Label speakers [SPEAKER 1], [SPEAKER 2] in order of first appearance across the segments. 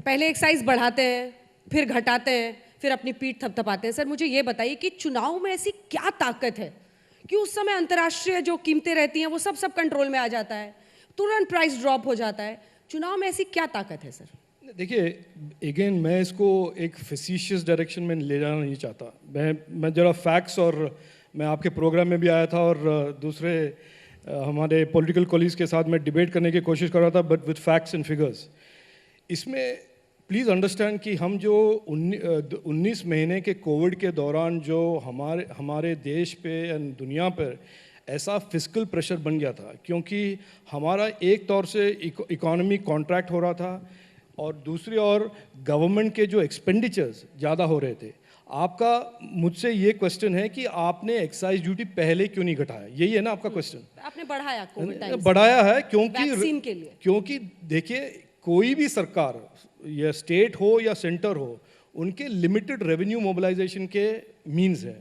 [SPEAKER 1] पहले एक्साइज बढ़ाते हैं, फिर घटाते हैं, फिर अपनी पीठ थपथपाते हैं। सर मुझे ये बताइए कि चुनाव में ऐसी क्या ताकत है कि उस समय अंतर्राष्ट्रीय जो कीमतें रहती हैं वो सब कंट्रोल में आ जाता है, तुरंत प्राइस ड्रॉप हो जाता है। चुनाव में ऐसी क्या ताकत है सर?
[SPEAKER 2] देखिए, अगेन मैं इसको एक फेसिशियस डायरेक्शन में ले जाना नहीं चाहता। मैं जरा फैक्ट्स, और मैं आपके प्रोग्राम में भी आया था और दूसरे हमारे पॉलिटिकल कॉलीग्स के साथ मैं डिबेट करने की कोशिश कर रहा था, but with facts and figures. इसमें प्लीज़ अंडरस्टैंड कि हम जो 19 महीने के कोविड के दौरान जो हमारे देश पे एंड दुनिया पर ऐसा फिस्कल प्रेशर बन गया था, क्योंकि हमारा एक तौर से इकोनॉमी कॉन्ट्रैक्ट हो रहा था और दूसरी ओर गवर्नमेंट के जो एक्सपेंडिचर्स ज़्यादा हो रहे थे। आपका मुझसे ये क्वेश्चन है कि आपने एक्साइज ड्यूटी पहले क्यों नहीं घटाया, यही है ना आपका क्वेश्चन?
[SPEAKER 1] आपने बढ़ाया कोविड टाइम से।
[SPEAKER 2] बढ़ाया है
[SPEAKER 1] वैक्सीन के लिए।
[SPEAKER 2] क्योंकि देखिए, कोई भी सरकार या स्टेट हो या सेंटर हो, उनके लिमिटेड रेवेन्यू मोबिलाइजेशन के मीन्स है।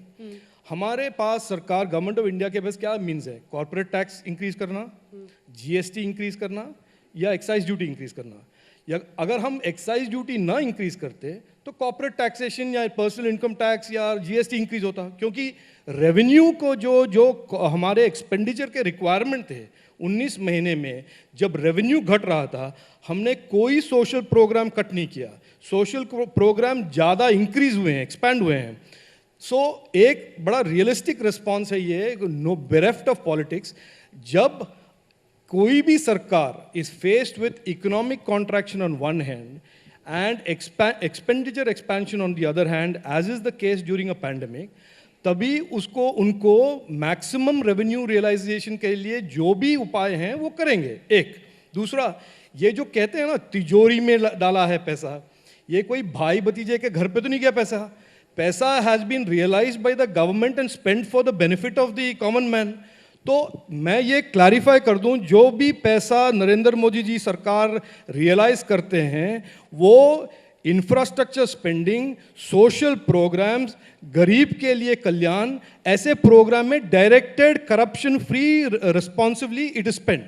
[SPEAKER 2] हमारे पास सरकार, गवर्नमेंट ऑफ इंडिया के पास क्या मीन्स है? कॉर्पोरेट टैक्स इंक्रीज करना, जीएसटी इंक्रीज करना या एक्साइज ड्यूटी इंक्रीज करना। या अगर हम एक्साइज ड्यूटी ना इंक्रीज करते तो कॉर्पोरेट टैक्सेशन या पर्सनल इनकम टैक्स या जीएसटी इंक्रीज होता, क्योंकि रेवेन्यू को जो हमारे एक्सपेंडिचर के रिक्वायरमेंट थे 19 महीने में, जब रेवेन्यू घट रहा था, हमने कोई सोशल प्रोग्राम कट नहीं किया। सोशल प्रोग्राम ज़्यादा इंक्रीज हुए हैं, एक्सपैंड हुए हैं। सो एक बड़ा रियलिस्टिक रिस्पॉन्स है ये, नो बेरेफ्ट ऑफ पॉलिटिक्स। जब कोई भी सरकार is faced with economic contraction on one hand and expenditure expansion on the other hand, as is the case during a pandemic, तभी उनको मैक्सिमम रेवेन्यू रियलाइजेशन के लिए जो भी उपाय हैं वो करेंगे। एक दूसरा, ये जो कहते हैं ना तिजोरी में डाला है पैसा, ये कोई भाई भतीजे के घर पे तो नहीं गया पैसा। पैसा has been realised by the government and spent for the benefit of the common man. तो मैं ये क्लैरिफाई कर दूं, जो भी पैसा नरेंद्र मोदी जी सरकार रियलाइज करते हैं वो इंफ्रास्ट्रक्चर स्पेंडिंग, सोशल प्रोग्राम्स, गरीब के लिए कल्याण, ऐसे प्रोग्राम में directed, corruption free, responsively it is spend.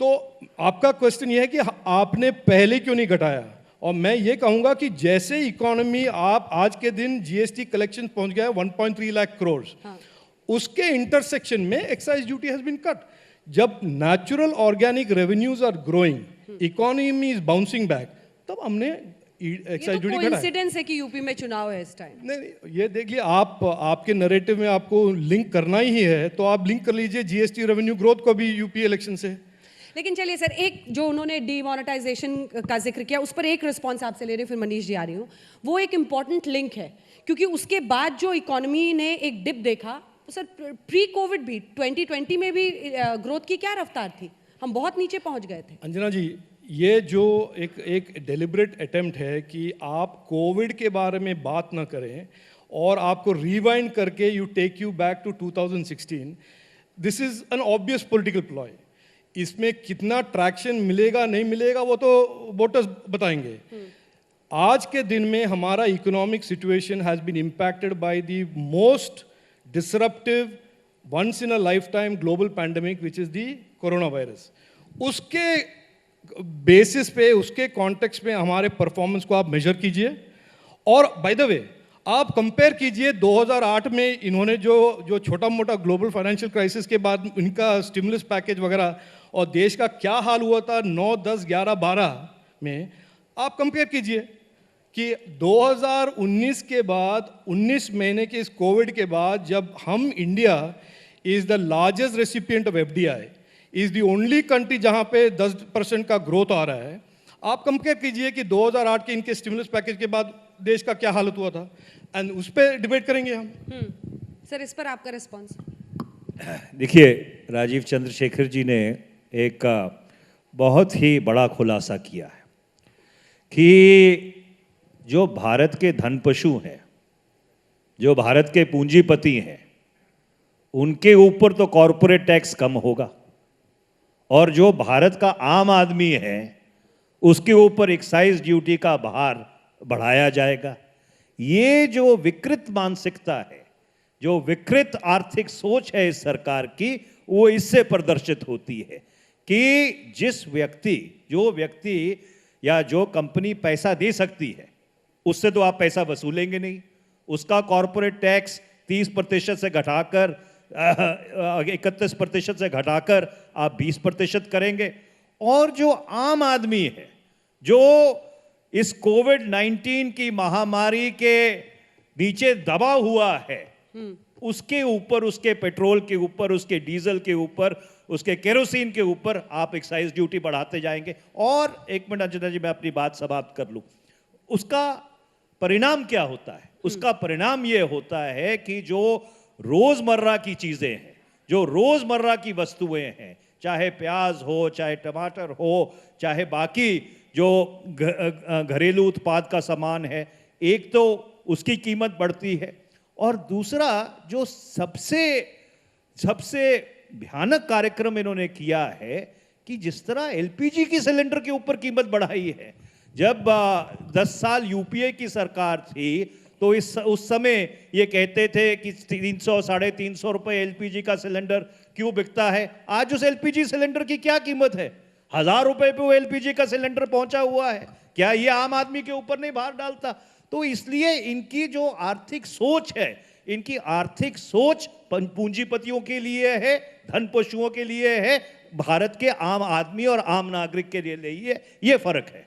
[SPEAKER 2] तो आपका क्वेश्चन ये है कि आपने पहले क्यों नहीं घटाया, और मैं ये कहूंगा कि जैसे इकोनॉमी, आप आज के दिन जीएसटी कलेक्शन पहुंच गया है 1.3 लाख करोड़, उसके इंटरसेक्शन में excise duty has been cut. जब natural organic revenues are growing, economy is bouncing back, तब हमने एक्साइज ड्यूटी घटाई।
[SPEAKER 1] कोइंसिडेंस है कि यूपी में चुनाव है इस टाइम?
[SPEAKER 2] नहीं, ये देखिए, आपके नैरेटिव में आपको लिंक करना ही है तो आप लिंक कर लीजिए जीएसटी रेवेन्यू ग्रोथ को भी यूपी इलेक्शन से।
[SPEAKER 1] लेकिन चलिए सर, एक जो उन्होंने डीमोनेटाइजेशन का जिक्र किया, उस पर एक रिस्पॉन्स आपसे ले रही हूँ, फिर मनीष जी आ रही हूँ। वो एक इंपॉर्टेंट लिंक है, क्योंकि उसके बाद जो इकोनॉमी ने एक डिप देखा, तो सर प्री कोविड भी 2020 में भी ग्रोथ की क्या रफ्तार थी? हम बहुत नीचे पहुंच गए थे।
[SPEAKER 2] अंजना जी, ये जो एक डेलिब्रेट अटेम्प्ट है कि आप कोविड के बारे में बात ना करें और आपको रिवाइंड करके you take you back to 2016, this is an obvious political ploy. इसमें कितना ट्रैक्शन मिलेगा नहीं मिलेगा वो तो वोटर्स बताएंगे। आज के दिन में हमारा economic situation has been impacted by the most disruptive, once in a lifetime global pandemic which is the coronavirus. उसके बेसिस पे, उसके कॉन्टेक्स्ट में हमारे परफॉर्मेंस को आप मेजर कीजिए। और बाय द वे, आप कंपेयर कीजिए 2008 में इन्होंने जो छोटा मोटा ग्लोबल फाइनेंशियल क्राइसिस के बाद इनका स्टिमुलस पैकेज वगैरह, और देश का क्या हाल हुआ था 9, 10, 11, 12 में, आप कंपेयर कीजिए कि 2019 के बाद, 19 महीने के इस कोविड के बाद, जब हम, India is the largest recipient of FDI, is the only country जहां पे 10% का ग्रोथ आ रहा है। आप कंपेयर कीजिए कि 2008 के इनके स्टिमुलस पैकेज के बाद देश का क्या हालत हुआ था, एंड उस पर डिबेट करेंगे हम।
[SPEAKER 1] सर, इस पर आपका रिस्पॉन्स?
[SPEAKER 3] देखिए, राजीव चंद्रशेखर जी ने एक बहुत ही बड़ा खुलासा किया है कि जो भारत के धनपशु हैं, जो भारत के पूंजीपति हैं, उनके ऊपर तो कॉरपोरेट टैक्स कम होगा, और जो भारत का आम आदमी है उसके ऊपर एक्साइज ड्यूटी का भार बढ़ाया जाएगा। ये जो विकृत मानसिकता है, जो विकृत आर्थिक सोच है इस सरकार की, वो इससे प्रदर्शित होती है कि जो व्यक्ति या जो कंपनी पैसा दे सकती है उससे तो आप पैसा वसूलेंगे नहीं, उसका कॉरपोरेट टैक्स 30% से घटाकर 31% से घटाकर आप 20% करेंगे। और जो आम आदमी है, जो इस कोविड-19 की महामारी के नीचे दबा हुआ है, उसके ऊपर, उसके पेट्रोल के ऊपर, उसके डीजल के ऊपर, उसके केरोसिन के ऊपर आप एक्साइज ड्यूटी बढ़ाते जाएंगे। और एक मिनट अंजना जी, मैं अपनी बात समाप्त कर लूं। उसका परिणाम क्या होता है? उसका परिणाम यह होता है कि जो रोजमर्रा की चीजें हैं, जो रोजमर्रा की वस्तुएं हैं, चाहे प्याज हो, चाहे टमाटर हो, चाहे बाकी जो घरेलू उत्पाद का सामान है, एक तो उसकी कीमत बढ़ती है, और दूसरा जो सबसे भयानक कार्यक्रम इन्होंने किया है कि जिस तरह एलपीजी की सिलेंडर के ऊपर कीमत बढ़ाई है। जब 10 साल यूपीए की सरकार थी तो उस समय ये कहते थे कि 300 साढ़े 300 रुपए एलपीजी का सिलेंडर क्यों बिकता है। आज उस एलपीजी सिलेंडर की क्या कीमत है? 1000 रुपए पे वो एलपीजी का सिलेंडर पहुंचा हुआ है। क्या ये आम आदमी के ऊपर नहीं भार डालता? तो इसलिए इनकी जो आर्थिक सोच है, इनकी आर्थिक सोच पूंजीपतियों के लिए है, धनपशुओं के लिए है, भारत के आम आदमी और आम नागरिक के लिए ये फर्क है।